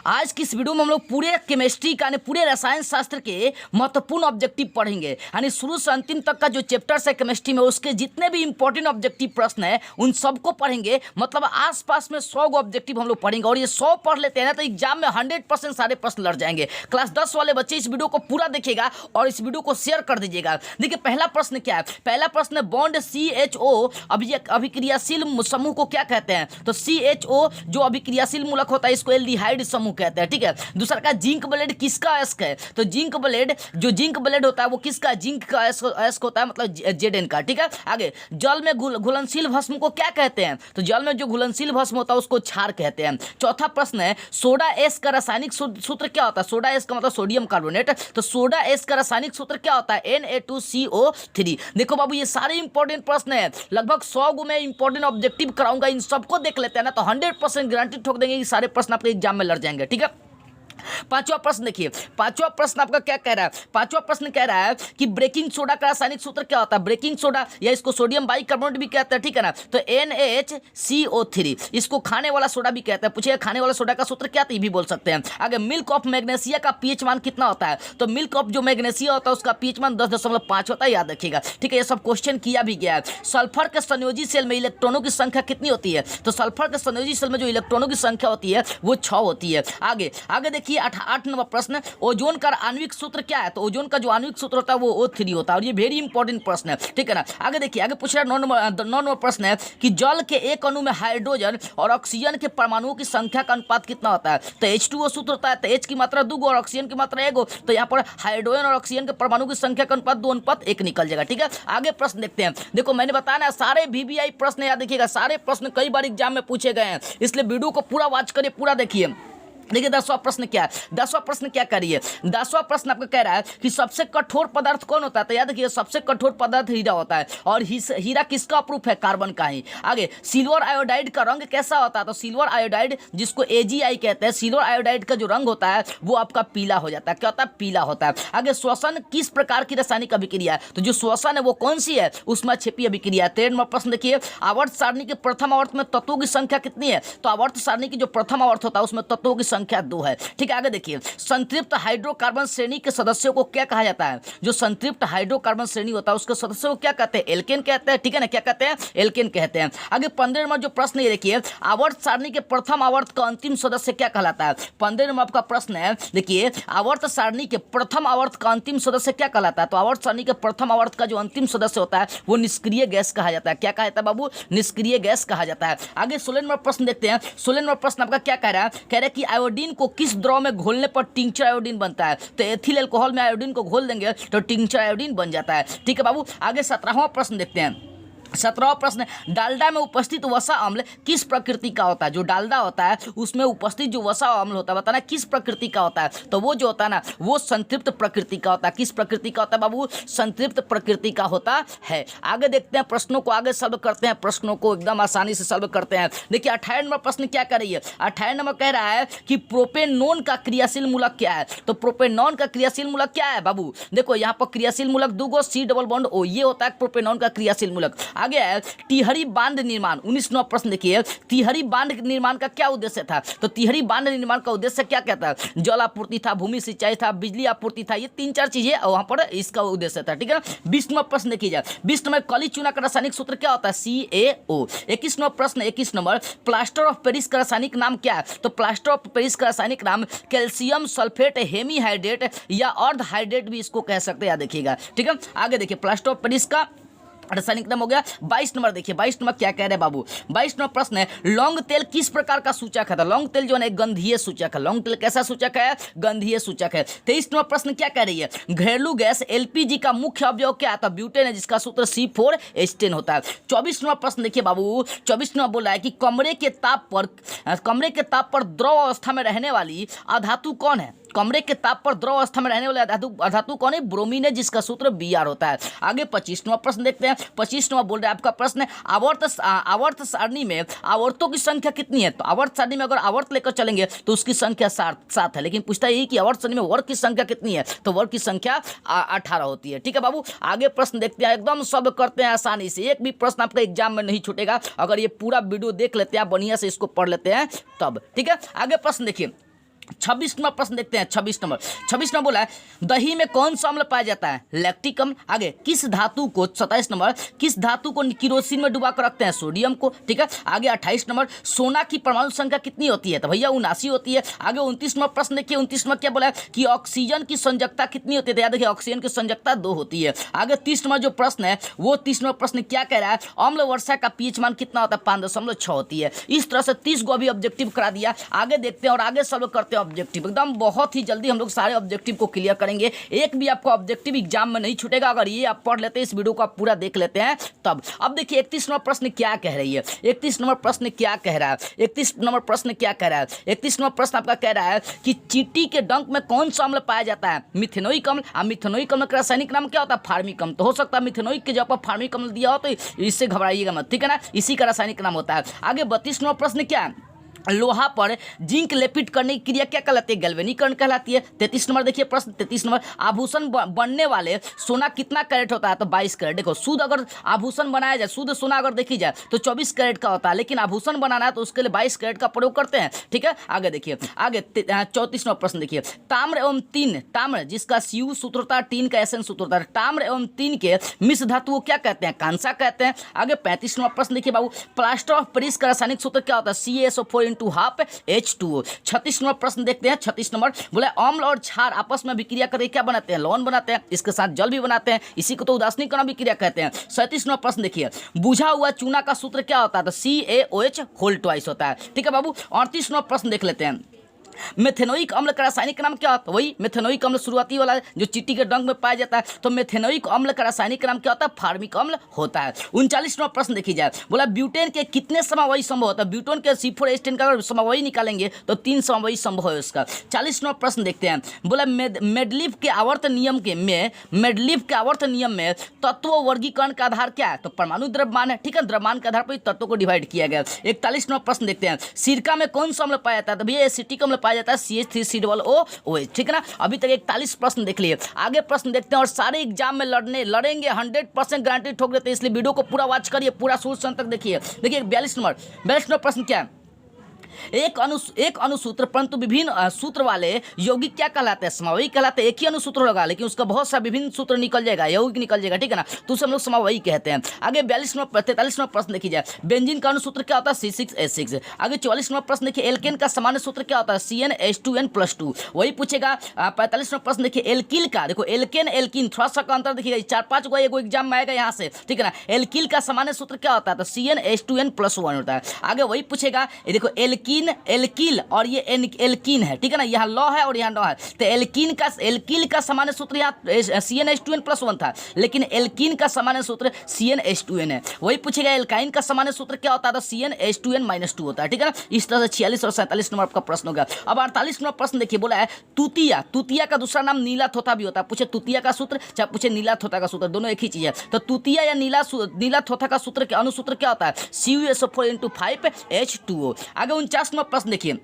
आज की इस वीडियो में हम लोग पूरे केमिस्ट्री का पूरे रसायन शास्त्र के महत्वपूर्ण ऑब्जेक्टिव पढ़ेंगे। यानी शुरू से अंतिम तक का जो चैप्टर्स है केमिस्ट्री में उसके जितने भी इंपॉर्टेंट ऑब्जेक्टिव प्रश्न है उन सबको पढ़ेंगे। मतलब आसपास में 100 ऑब्जेक्टिव हम लोग पढ़ेंगे और ये 100 पढ़ लेते हैं ना तो एग्जाम में 100% सारे प्रश्न लड़ जाएंगे। क्लास 10 वाले बच्चे इस वीडियो को पूरा देखिएगा और इस वीडियो को शेयर कर दीजिएगा। देखिए पहला प्रश्न क्या है। पहला प्रश्न है बॉन्ड CHO अभिक्रियाशील समूह को क्या कहते हैं। तो CHO जो अभिक्रियाशील मूलक होता है इसको एल्डिहाइड समूह कहते हैं। ठीक है। दूसरा का जिंक ब्लेड किसका अयस्क है। तो जिंक ब्लेड होता है वो किसका, जिंक का अयस्क होता है, मतलब Zn का। ठीक है। आगे जल में घुलनशील भस्म को क्या कहते हैं। तो जल में जो घुलनशील भस्म होता है उसको क्षार कहते हैं। चौथा प्रश्न है सोडा एस का रासायनिक सूत्र क्या होता है। सोडा एस का मतलब सोडियम कार्बोनेट। तो सोडा एस का रासायनिक सूत्र क्या होता है, Na2CO3। देखो बाबू ये सारे इंपॉर्टेंट प्रश्न है, लगभग 100 गो में इंपॉर्टेंट ऑब्जेक्टिव कराऊंगा। इन सबको देख लेते हैं ना तो 100% गारंटी ठोक देंगे कि सारे प्रश्न आपके एग्जाम में लड़ जाएंगे। ठीक है। पांचवा प्रश्न देखिए, पांचवा प्रश्न आपका क्या कह रहा है। पांचवा प्रश्न कह रहा है कि ब्रेकिंग सोडा का रासायनिक सूत्र क्या होता है। ब्रेकिंग सोडा या इसको सोडियम बाइकार्बोनेट भी कहते हैं। ठीक है ना। तो NaHCO3 इसको खाने वाला सोडा भी कहते हैं। पूछिए खाने वाला सोडा का सूत्र क्या था, ये भी बोल सकते हैं। आगे मिल्क ऑफ मैग्नेशिया का pH मान कितना होता है। तो मिल्क ऑफ जो मैग्नेशिया होता है उसका pH मान 10.5 होता है, याद रखिएगा। ठीक है। ये सब क्वेश्चन किया भी गया है। सल्फर के संयोजी सेल में इलेक्ट्रॉनों की संख्या कितनी होती है। तो सल्फर के संयोजी सेल में जो इलेक्ट्रॉनों की संख्या होती है वो 6 होती है। आगे देखिए 8 नंबर प्रश्न, ओजोन का आणविक सूत्र क्या है। तो ओजोन का जो आणविक सूत्र होता है वो O3 होता है और ये वेरी इंपॉर्टेंट प्रश्न है। ठीक है ना। आगे देखिए, आगे पूछ रहा है 9 नंबर प्रश्न है कि जल के एक अणु में हाइड्रोजन और ऑक्सीजन के परमाणुओं की संख्या का अनुपात कितना होता है। तो H2O सूत्र होता है। तो H की मात्रा 2 और ऑक्सीजन की मात्रा 1। तो यहाँ पर हाइड्रोजन और ऑक्सीजन के परमाणु की संख्या का अनुपात 2:1 निकल जाएगा। ठीक है। आगे प्रश्न देखते हैं। देखो मैंने बताया ना सारे VBI प्रश्न याद रखिएगा, सारे प्रश्न कई बार एग्जाम में पूछे गए हैं, इसलिए वीडियो को पूरा वॉच करिए, पूरा देखिए। देखिए 10वां प्रश्न क्या है। 10वां प्रश्न क्या करिए। 10वां प्रश्न आपको कह रहा है कि सबसे कठोर पदार्थ कौन होता है। तो याद रखिए सबसे कठोर पदार्थ हीरा होता है और हीरा किसका अप्रूफ है, कार्बन का ही। आगे सिल्वर आयोडाइड का रंग कैसा होता है। तो सिल्वर आयोडाइड जिसको AgI कहते हैं, सिल्वर आयोडाइड का जो रंग होता है वो आपका पीला हो जाता है। क्या होता है, पीला होता है। आगे श्वसन किस प्रकार की रासायनिक अभिक्रिया है। तो जो श्वसन है वो कौन सी है, उष्माक्षेपी अभिक्रिया है। 13वां प्रश्न देखिए, आवर्त सारणी के प्रथम आवर्त में तत्वों की संख्या कितनी है। तो आवर्त सारणी की जो प्रथम आवर्त होता है उसमें तत्वों की संख्या 2 है। ठीक है। आगे देखिए संतृप्त हाइड्रोकार्बन श्रेणी के सदस्यों को क्या कहा जाता है। जो संतृप्त हाइड्रोकार्बन श्रेणी होता है उसके सदस्यों को क्या कहते हैं, एल्केन कहते हैं। ठीक है ना, क्या कहते हैं, एल्केन कहते हैं। आगे 15 नंबर जो प्रश्न ये देखिए, आवर्त सारणी के प्रथम आवर्त का अंतिम सदस्य क्या कहलाता है। 15 नंबर आपका प्रश्न है, देखिए आवर्त सारणी के प्रथम आवर्त का अंतिम सदस्य क्या कहलाता है। तो आवर्त सारणी के प्रथम आवर्त का जो अंतिम सदस्य होता है वो निष्क्रिय गैस कहा जाता है। क्या कहा जाता है बाबू, निष्क्रिय गैस कहा जाता है। आगे 16 नंबर प्रश्न देखते हैं। 16 नंबर प्रश्न आपका क्या कह रहा है, कह रहा है कि आयोडीन को किस द्रव में घोलने पर टिंचर आयोडीन बनता है। तो एथिल अल्कोहल में आयोडीन को घोल देंगे तो टिंचर आयोडीन बन जाता है। ठीक है बाबू। आगे 17वां प्रश्न देखते हैं। 17वां प्रश्न, डालडा में उपस्थित वसा अम्ल किस प्रकृति का होता है। जो डालडा होता है उसमें उपस्थित जो वसा अम्ल होता है बताना किस प्रकृति का होता है। तो वो जो होता है ना वो संतृप्त प्रकृति का होता है। किस प्रकृति का होता है बाबू, संतृप्त प्रकृति का होता है। आगे देखते हैं प्रश्नों को, आगे सॉल्व करते हैं, प्रश्नों को एकदम आसानी से सॉल्व करते हैं। देखिए 28 नंबर प्रश्न क्या कर रही है। 28 नंबर कह रहा है कि प्रोपेनोन का क्रियाशील मूलक क्या है। तो प्रोपेनोन का क्रियाशील मूलक क्या है बाबू, देखो यहाँ पर क्रियाशील मूलक 2 C डबल बॉन्ड O, ये होता है प्रोपेनोन का क्रियाशील मूलक। आगे है तिहरी बांध निर्माण। 19 नंबर प्रश्न देखिए, तिहरी बांध निर्माण का क्या उद्देश्य था। तो तिहरी बांध निर्माण का उद्देश्य क्या कहता है, जल आपूर्ति था, भूमि सिंचाई था, बिजली आपूर्ति था, ये 3-4 चीजें वहां पर इसका उद्देश्य था। ठीक है ना। 20 नंबर प्रश्न देखिए जाए। 20 नंबर कली चूना का रासायनिक सूत्र क्या होता है, CaO। 21 नंबर प्रश्न, 21 नंबर प्लास्टर ऑफ पेरिस का रासायनिक नाम क्या है। तो प्लास्टर ऑफ पेरिस का रासायनिक नाम कैल्शियम सल्फेट हेमीहाइड्रेट या अर्ध हाइड्रेट भी इसको कह सकते हैं, याद देखिएगा। ठीक है। आगे देखिए प्लास्टर ऑफ पेरिस का रासायनिक नाम हो गया। 22 नंबर देखिए, 22 नंबर क्या कह रहे हैं बाबू। 22 नंबर प्रश्न है, लौंग तेल किस प्रकार का सूचक है। लौंग तेल जो है गंधीय सूचक है। लौंग तेल कैसा सूचक है, गंधीय सूचक है। 23 नंबर प्रश्न क्या कह रही है, घरेलू गैस LPG का मुख्य अवयव क्या है। ब्यूटेन है जिसका सूत्र C4H10 होता है। 24 नंबर प्रश्न देखिए बाबू, 24 नंबर बोला है कि कमरे के ताप पर द्रव अवस्था में रहने वाली अधातु कौन है। कमरे के ताप पर द्रव अवस्था में रहने वाले अधातु कौन है, ब्रोमीन है जिसका सूत्र Br होता है। आगे 25 नंबर प्रश्न देखते हैं। 25 नंबर बोल रहा है आपका प्रश्न है, आवर्त सारणी में आवर्तों की संख्या कितनी है। तो आवर्त सारणी में अगर आवर्त लेकर चलेंगे तो उसकी संख्या 7 है, लेकिन पूछता यही कि आवर्त सारणी में वर्ग की संख्या कितनी है। तो वर्ग की संख्या 18 होती है। ठीक है बाबू। आगे प्रश्न देखते हैं, एकदम सब करते हैं आसानी से, एक भी प्रश्न आपका एग्जाम में नहीं छूटेगा अगर ये पूरा वीडियो देख लेते हैं, बढ़िया से इसको पढ़ लेते हैं तब। ठीक है। आगे प्रश्न देखिए, 26 नंबर प्रश्न देखते हैं। 26 नंबर बोला है दही में कौन सा अम्ल पाया जाता है? लैक्टिक अम्ल। आगे किस धातु को 27 नंबर किस धातु को किरोसिन में डुबा कर रखते हैं? सोडियम को। ठीक है। आगे 28 नंबर सोना की परमाणु संख्या कितनी होती है? तो भैया 79 होती है। आगे 29 नंबर प्रश्न देखिए। 29 नंबर क्या बोला है कि ऑक्सीजन की संयोजकता कितनी होती है? तो याद रखिए ऑक्सीजन की संयोजकता 2 होती है। आगे 30 नंबर जो प्रश्न है वो 30 नंबर प्रश्न क्या कह रहा है? अम्ल वर्षा का पीएच मान कितना होता है? 5.6 होती है। इस तरह से 30 को अभी ऑब्जेक्टिव करा दिया। आगे देखते हैं और आगे सॉल्व करते हैं ऑब्जेक्टिव। एकदम बहुत ही जल्दी हम लोग सारे ऑब्जेक्टिव को क्लियर करेंगे। एक भी आपको ऑब्जेक्टिव एग्जाम में नहीं छूटेगा अगर ये आप पढ़ लेते हैं, इस वीडियो को आप पूरा देख लेते हैं तब। अब देखिए 31 नंबर प्रश्न क्या कह रही है? 31 नंबर प्रश्न क्या कह रहा है? 31 नंबर प्रश्न क्या कह रहा है? 31 नंबर प्रश्न आपका कह रहा है कि चींटी के डंक में कौन सा अम्ल पाया जाता है? मिथेनोइक अम्ल। मिथेनोइक अम्ल का रासायनिक नाम क्या होता है? फार्मिक अम्ल। तो हो सकता है मिथेनोइक के जगह पर फार्मिक अम्ल दिया हो तो इससे घबराइएगा मत, ठीक है ना। इसी का रासायनिक नाम होता है। आगे 32 नंबर प्रश्न क्या है? लोहा पर जिंक लेपित करने की क्रिया क्या कहलाती है? गैल्वेनीकरण कहलाती है। 33 नंबर देखिए प्रश्न 33 नंबर आभूषण बनने वाले सोना कितना कैरेट होता है? तो 22 कैरेट। देखो शुद्ध अगर आभूषण बनाया जाए, शुद्ध सोना अगर देखी जाए तो 24 कैरेट का होता है, लेकिन आभूषण बनाना है तो उसके लिए 22 कैरेट का प्रयोग करते हैं। ठीक है। आगे देखिए आगे 34 नंबर प्रश्न देखिए ताम्र एवं तीन, ताम्र जिसका सीयू सूत्र होता है, टीन का एसएन सूत्र होता है, ताम्र एवं तीन के मिश्र धातु को क्या कहते हैं? कांसा कहते हैं। आगे 35 नंबर प्रश्न देखिए बाबू प्लास्टर ऑफ पेरिस का रासायनिक सूत्र क्या होता है? CaSO4 × half H2O। 36 नंबर प्रश्न देखते हैं। 36 नंबर बोले अम्ल और क्षार आपस में विक्रिया करके क्या बनाते हैं? लवण बनाते हैं। इसके साथ जल भी बनाते हैं, इसी को तो उदासीनीकरण विक्रिया कहते हैं। 37 नंबर प्रश्न देखिए बुझा हुआ चूना का सूत्र क्या होता है? तो CaOH होल ट्वाइस होता है। ठीक है बाबू। 38 नंबर प्रश्न देख लेते हैं मेथेनोइक अम्ल का रासायनिक नाम क्या होता है? वही मेथेनोइक अम्ल शुरुआती वाला जो चींटी के डंक में पाया जाता है। तो मेथेनोइक अम्ल का रासायनिक नाम क्या होता है? फार्मिक अम्ल होता है। 39 नंबर प्रश्न देखी जाए बोला ब्यूटेन के कितने समवायी संभव होता है? ब्यूटेन के C4H10 का अगर समवायी निकालेंगे तो 3 समवायी संभव है उसका। 40 नंबर प्रश्न देखते हैं बोला मेडलीफ के आवर्त नियम के में मेडलीफ के आवर्त नियम में तत्व वर्गीकरण का आधार क्या है? तो परमाणु द्रव्यमान है। ठीक है। द्रव्यमान के आधार पर तत्वों को डिवाइड किया गया। 41 नंबर प्रश्न देखते हैं सिरका में कौन सा अम्ल पाया जाता है? तो भैया एसिटिक अम्ल पाया जाता है CH3COOH। ठीक है ना। अभी तक 41 प्रश्न देख लिए। आगे प्रश्न देखते हैं और सारे एग्जाम में लड़ेंगे 100% गारंटी ठोक देते हैं, इसलिए वीडियो को पूरा वॉच करिए, पूरा शुरू से अंत तक देखिए। देखिए 42 नंबर प्रश्न क्या है? एक अनुसूत्र परंतु विभिन्न सूत्र वाले यौगिक क्या कहलाते हैं? समवायी कहलाते हैं। एक ही अनुसूत्र होगा लेकिन उसका बहुत सा विभिन्न सूत्र निकल जाएगा, यौगिक निकल जाएगा। ठीक है ना। तो उसे हम लोग समवायी कहते हैं। आगे 43 नंबर प्रश्न देखिए जाए बेंजीन का अनुसूत्र क्या होता है? C6H6। आगे 44 नंबर प्रश्न देखिए एल्केन का सामान्य सूत्र क्या होता है? CnH2n+2। वही पूछेगा। 45 नंबर प्रश्न देखिए एल्किल का, देखो एल्केन एल्किन थोड़ा सा का अंतर देखिएगा, 4-5 को एगो एग्जाम में आएगा यहाँ से। ठीक है ना। एल्किल का सामान्य सूत्र क्या होता है? तो CnH2n+1 होता है। आगे वही पूछेगा ये देखो एल्किल और ये एल्किन है। ठीक है ना। यहाँ लॉ है और यहाँ नॉ है। तो एल्किल का सामान्य सूत्र यहाँ CnH2n+1 था, लेकिन एल्किन का सामान्य सूत्र CnH2n है। वही पूछेगा एल्काइन का सामान्य सूत्र क्या होता है? तो CnH2n-2 होता है। ठीक है ना। इस तरह से 46 और 47 नंबर आपका प्रश्न होगा। अब 48 नंबर प्रश्न देखिए बोला है तुतिया का दूसरा नाम नीला थोथा भी होता है। पूछे तुतिया का सूत्र चाहे पूछे नीला थोथा का सूत्र, दोनों एक ही चीज है। तो तुतिया या नीला थोथा का सूत्र के अनुसूत्र क्या होता है? CuSO4 × 5H2O। आगे 49 नंबर प्रश्न देखिए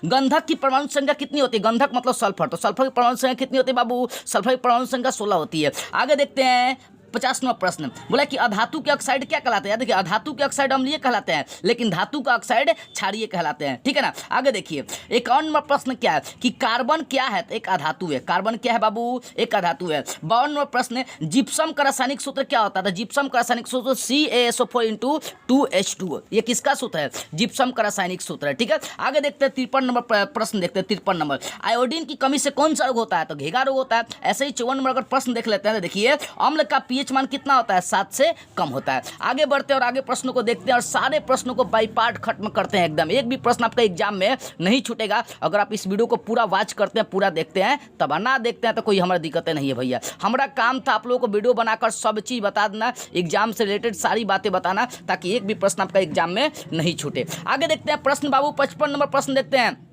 गंधक की परमाणु संख्या कितनी होती है? गंधक मतलब सल्फर, तो सल्फर की परमाणु संख्या कितनी होती है बाबू? सल्फर की परमाणु संख्या 16 होती है। आगे देखते हैं 50 नंबर प्रश्न बोला कि अधातु के ऑक्साइड क्या कहलाते हैं? देखिए अधातु के ऑक्साइड अम्लीय कहलाते हैं, लेकिन धातु का ऑक्साइड क्षारीय कहलाते हैं। ठीक है ना। आगे देखिए 51 नंबर प्रश्न क्या है कि कार्बन क्या है? तो एक अधातु है। कार्बन क्या है बाबू? एक अधातु है। 52 नंबर प्रश्न जिप्सम का रासायनिक सूत्र क्या होता है? जिप्सम का रासायनिक सूत्र CaSO4 × 2H2O। ये किसका सूत्र है? जिप्सम का रासायनिक सूत्र है। ठीक है। आगे देखते हैं 53 नंबर प्रश्न देखते हैं। 53 नंबर आयोडीन की कमी से कौन सा रोग होता है? तो घेगा रोग होता है। ऐसे ही 54 नंबर अगर प्रश्न देख लेते हैं तो देखिए अम्ल का पीएच मान कितना होता है? 7 से कम होता है। आगे बढ़ते हैं और आगे प्रश्नों को देखते हैं और सारे प्रश्नों को बाई पार्ट खत्म करते हैं एकदम। एक भी प्रश्न आपका एग्जाम में नहीं छूटेगा अगर आप इस वीडियो को पूरा वॉच करते हैं, पूरा देखते हैं। तब ना देखते हैं तो कोई हमारी दिक्कतें नहीं है भैया। हमारा काम था आप लोगों को वीडियो बनाकर सब चीज़ बता देना, एग्जाम से रिलेटेड सारी बातें बताना, ताकि एक भी प्रश्न आपका एग्जाम में नहीं छूटे। आगे देखते हैं प्रश्न बाबू 55 नंबर प्रश्न देखते हैं।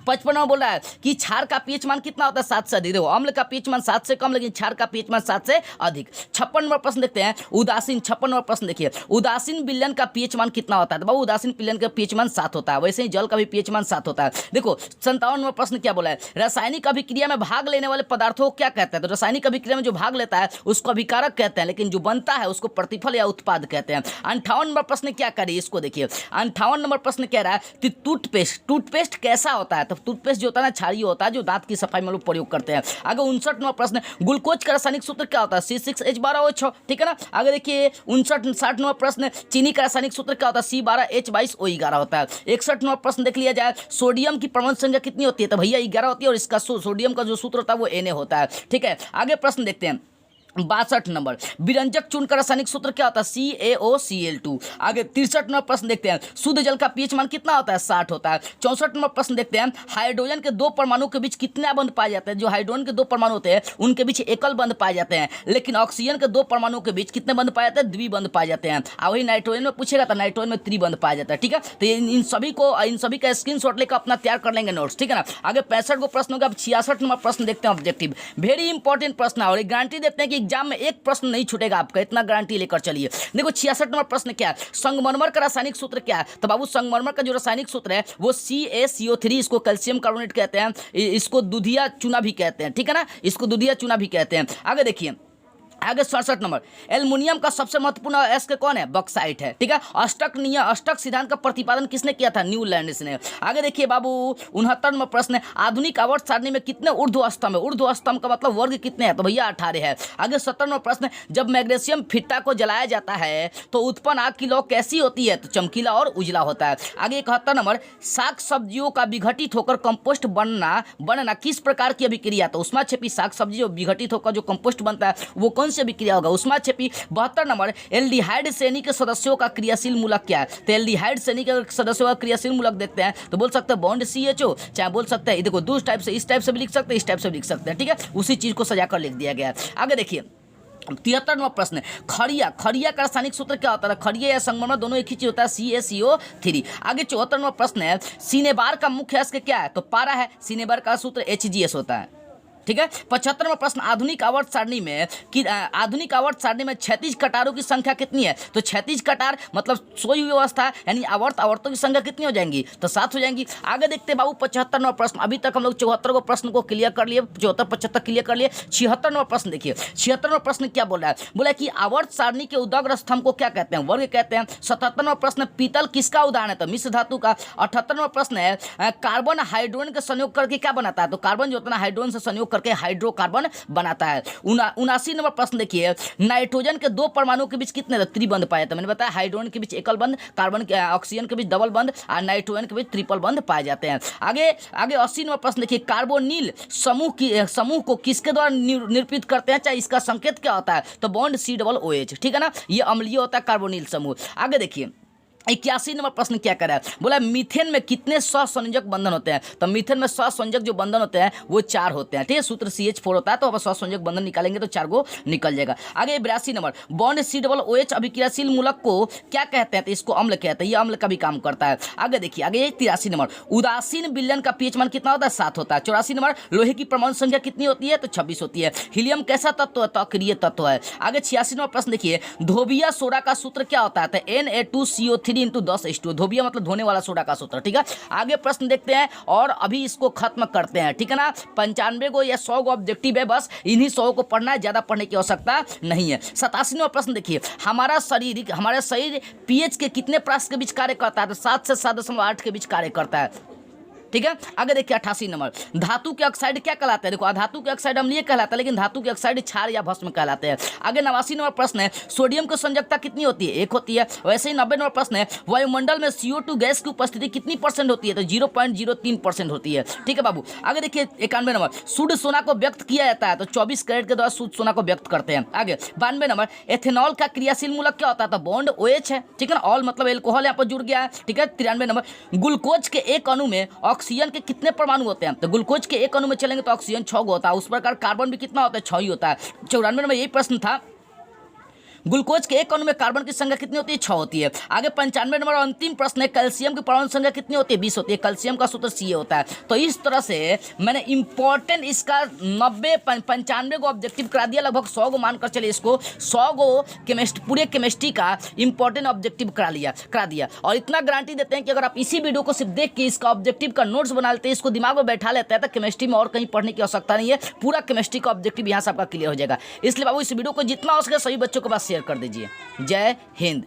55 में बोल रहा है कि क्षार का पीएच मान कितना होता है? 7 से अधिक। देखो अम्ल का पीएच मान 7 से कम, लेकिन क्षार का पीएच मान 7 से अधिक। 56 नंबर प्रश्न देखते हैं उदासीन। 56 नंबर प्रश्न देखिए उदासीन विलयन का पीएच मान कितना होता है? तो बाबू उदासीन विलयन का पीएच मान 7 होता है। वैसे ही जल का भी पीएच मान 7 होता है। देखो 57 नंबर प्रश्न क्या बोला है? रासायनिक अभिक्रिया में भाग लेने वाले पदार्थों को क्या कहते हैं? तो रासायनिक अभिक्रिया में जो भाग लेता है उसको अभिकारक कहते हैं, लेकिन जो बनता है उसको प्रतिफल या उत्पाद कहते हैं। 58 नंबर प्रश्न क्या करिए इसको देखिए। 58 नंबर प्रश्न कह रहा है कि टूथपेस्ट कैसा होता होता है? तो टूथपेस्ट जो होता है ना क्षारीय होता है, जो दांत की सफाई में लोग प्रयोग करते हैं। आगे 59वां प्रश्न, ग्लूकोज का रासायनिक सूत्र क्या होता है? C6H12O6, ठीक है ना। आगे देखिए 59वां प्रश्न, चीनी का रासायनिक सूत्र क्या होता है? C12H22O11 होता है। 61वां प्रश्न देख लिया जाए, सोडियम की परमाणु संख्या कितनी होती है? तो भैया 11 होती है, और इसका सोडियम का जो सूत्र होता है वो Na होता है, ठीक है। आगे प्रश्न देखते हैं 62 नंबर, विरंजक चूर्ण का रासायनिक सूत्र क्या होता है? CaOCl2। आगे 63 नंबर प्रश्न देखते हैं, शुद्ध जल का पीएच मान कितना होता है? 60 होता है। 64 नंबर प्रश्न देखते हैं, हाइड्रोजन के दो परमाणु के बीच कितने बंध पाए जाते हैं? जो हाइड्रोजन के दो परमाणु होते हैं उनके बीच एकल बंध पाए जाते हैं, लेकिन ऑक्सीजन के दो परमाणु के बीच कितने बंध पाए जाते हैं? द्विबंध पाए जाते हैं। और वही नाइट्रोजन में पूछेगा तो नाइट्रोजन में त्रिबंध पाया जाता है, ठीक है। तो इन सभी का स्क्रीनशॉट लेकर अपना तैयार कर लेंगे नोट्स, ठीक है ना। आगे 65 को प्रश्न होगा। अब 66 नंबर प्रश्न देखते हैं, ऑब्जेक्टिव, वेरी इंपॉर्टेंट प्रश्न है, और गारंटी देते हैं कि एग्जाम में एक प्रश्न नहीं छूटेगा आपका, इतना गारंटी लेकर चलिए। देखो 66 नंबर प्रश्न क्या है, संगमरमर का रासायनिक सूत्र क्या है? तो बाबू संगमरमर का जो रासायनिक सूत्र है वो CaCO3, इसको कैल्शियम कार्बोनेट कहते हैं, इसको दूधिया चूना भी कहते हैं, ठीक है ना, इसको दूधिया चूना भी कहते हैं। आगे देखिए, आगे 67 नंबर, एल्युमिनियम का सबसे महत्वपूर्ण अयस्क कौन है? बॉक्साइट है, ठीक है। अष्टक सिद्धांत का प्रतिपादन किसने किया था? न्यूलैंडिस ने। आगे देखिए बाबू 69 नंबर प्रश्न है, आधुनिक आवर्त सारणी में कितने ऊर्ध्व स्तंभ है? ऊर्ध्व स्तंभ का मतलब वर्ग कितने हैं? तो भैया 18 है। आगे 70 नंबर प्रश्न, जब मैग्नीशियम फिट्टा को जलाया जाता है तो उत्पन्न आग की लौ कैसी होती है? तो चमकीला और उजला होता है। आगे 71 नंबर, साग सब्जियों का विघटित होकर कंपोस्ट बनना किस प्रकार की अभिक्रिया? तो उष्माक्षेपी साग सब्जी जो विघटित होकर जो कंपोस्ट बनता है वो कौन से अभिक्रिया होगा? उष्माक्षेपी। 72 नंबर, एल्डिहाइड श्रेणी के सदस्यों का क्रियाशील मूलक क्या है? तो एल्डिहाइड श्रेणी के सदस्यों का क्रियाशील मूलक देखते हैं तो बोल सकते हैं बॉन्ड CHO, चाहे बोल सकते हैं देखो दो टाइप से, इस टाइप से भी लिख सकते हैं, इस टाइप से भी लिख सकते हैं, ठीक है। उसी चीज को सजाकर लिख दिया गया है। आगे देखिए 73 नंबर प्रश्न है, खड़िया का रासायनिक सूत्र क्या होता है? खड़िया या संगमरमर दोनों एक ही चीज होता है, CaCO3। आगे 74 नंबर प्रश्न है, सिनेबार का मुख्य अयस्क क्या है? तो पारा है, सिनेबार का सूत्र HGS होता है, ठीक है। 75वां प्रश्न, आधुनिक आवर्त सारणी में क्षैतिज कटारों की संख्या कितनी है? तो क्षैतिज कटार मतलब सोई व्यवस्था, यानी आवर्तों की संख्या कितनी हो जाएंगी? तो 7 हो जाएंगी। आगे देखते हैं बाबू 75वां प्रश्न, अभी तक हम लोग 74 प्रश्न को क्लियर कर लिए, 74 75 क्लियर कर लिए। 76वां प्रश्न देखिए, 76वां प्रश्न क्या बोला है? बोला कि आवर्त सारणी के उदग्र स्तंभ को क्या कहते हैं? वर्ग कहते हैं। 77वां प्रश्न, पीतल किसका उदाहरण है? तो मिश्र धातु का। 78वां प्रश्न है, कार्बन हाइड्रोजन का संयोग करके क्या बनाता है? तो कार्बन जो होता है हाइड्रोजन से संयोग करके हाइड्रोकार्बन बनाता है। 79 नंबर प्रश्न देखिए, नाइट्रोजन के दो परमाणु के बीच कितने त्रिबंध पाए जाते हैं? मैंने बताया हाइड्रोजन के बीच एकल बंध, कार्बन के ऑक्सीजन के बीच डबल बंध और नाइट्रोजन के बीच ट्रिपल बंध पाए जाते हैं। आगे 80 नंबर प्रश्न देखिए, कार्बोनिल समूह को किसके द्वारा निरूपित करते हैं? चाहे इसका संकेत क्या होता है? तो बॉन्ड COOH, ठीक है ना, ये अम्लीय होता है कार्बोनिल समूह। आगे देखिए 81 नंबर प्रश्न क्या कर रहा है? बोला मीथेन में कितने सहसंयोजक बंधन होते हैं? तो मीथेन में सहसंयोजक जो बंधन होते हैं वो 4 होते हैं, ठीक है। सूत्र CH4 होता है, तो अब सहसंयोजक बंधन निकालेंगे तो 4 गो निकल जाएगा। आगे 82 नंबर, बॉन्ड COOH अभिक्रियाशील मूलक को क्या कहते हैं? तो इसको अम्ल कहते हैं, ये अम्ल का भी काम करता है। आगे देखिए, आगे 83 नंबर, उदासीन विलयन का pH मान कितना होता है? 7 होता है। 84 नंबर, लोहे की परमाणु संख्या कितनी होती है? तो 26 होती है। हीलियम कैसा तत्व है? तो अक्रिय तत्व है। आगे 86 नंबर प्रश्न देखिए, धोबिया सोडा का सूत्र क्या होता है? तो Na2CO3 × 10H2। धोबिया मतलब धोने वाला सोडा का सूत्र, ठीक है। आगे प्रश्न देखते हैं और अभी इसको खत्म करते हैं, ठीक है ना। 95 गो या 100 गो ऑब्जेक्टिव है, बस इन्हीं 100 को पढ़ना है, ज्यादा पढ़ने की आवश्यकता नहीं है। 87वां प्रश्न देखिए, हमारा शरीर pH के कितने प्रास के बीच कार्य करता है? तो 7 से 7.8 के बीच कार्य करता है, ठीक है। आगे देखिए 88 नंबर, धातु के ऑक्साइड क्या कहलाते हैं? देखो धातु के ऑक्साइड अम्लीय कहलाता है, लेकिन धातु के ऑक्साइड क्षार या भस्म कहलाते हैं। आगे 89 नंबर प्रश्न है, सोडियम की संयोजकता कितनी होती है? 1 होती है। वैसे ही 90 नंबर प्रश्न है, वायुमंडल में CO2 गैस की उपस्थिति कितनी % होती है? तो 0.03% होती है, ठीक है बाबू। आगे देखिए 91 नंबर, शुद्ध सोना को व्यक्त किया जाता है तो 24 कैरेट के द्वारा शुद्ध सोना को व्यक्त करते हैं। आगे 92 नंबर, एथेनॉल का क्रियाशील मूलक क्या होता है? तो बॉन्ड OH है, ठीक है ना, ऑल मतलब एल्कोहल यहाँ पर जुड़ गया है, ठीक है। 93 नंबर, ग्लूकोज के एक अणु में ऑक्सीजन के कितने परमाणु होते हैं? तो ग्लूकोज के एक अणु में चलेंगे तो ऑक्सीजन 6 होता है, उस प्रकार कार्बन भी कितना होता है? 6 ही होता है। 94 में यही प्रश्न था, ग्लूकोज के एक अणु में कार्बन की संख्या कितनी होती है? 6 होती है। आगे 95 नंबर अंतिम प्रश्न है, कैल्शियम की परमाणु संख्या कितनी होती है? 20 होती है। कैल्शियम का सूत्र Ca होता है। तो इस तरह से मैंने इंपॉर्टेंट इसका 95 को ऑब्जेक्टिव करा दिया, लगभग 100 को मानकर चलिए, इसको 100 को पूरे केमिस्ट्री का इंपॉर्टेंट ऑब्जेक्टिव करा दिया। और इतना गारंटी देते हैं कि अगर आप इसी वीडियो को सिर्फ देख के इसका ऑब्जेक्टिव का नोट्स बना लेते हैं, इसको दिमाग में बैठा लेते हैं, तो केमिस्ट्री में और कहीं पढ़ने की आवश्यकता नहीं है, पूरा केमिस्ट्री का ऑब्जेक्टिव यहाँ से आपका क्लियर हो जाएगा। इसलिए बाबू इस वीडियो को जितना हो सके सभी बच्चों के पास शेयर कर दीजिए। जय हिंद।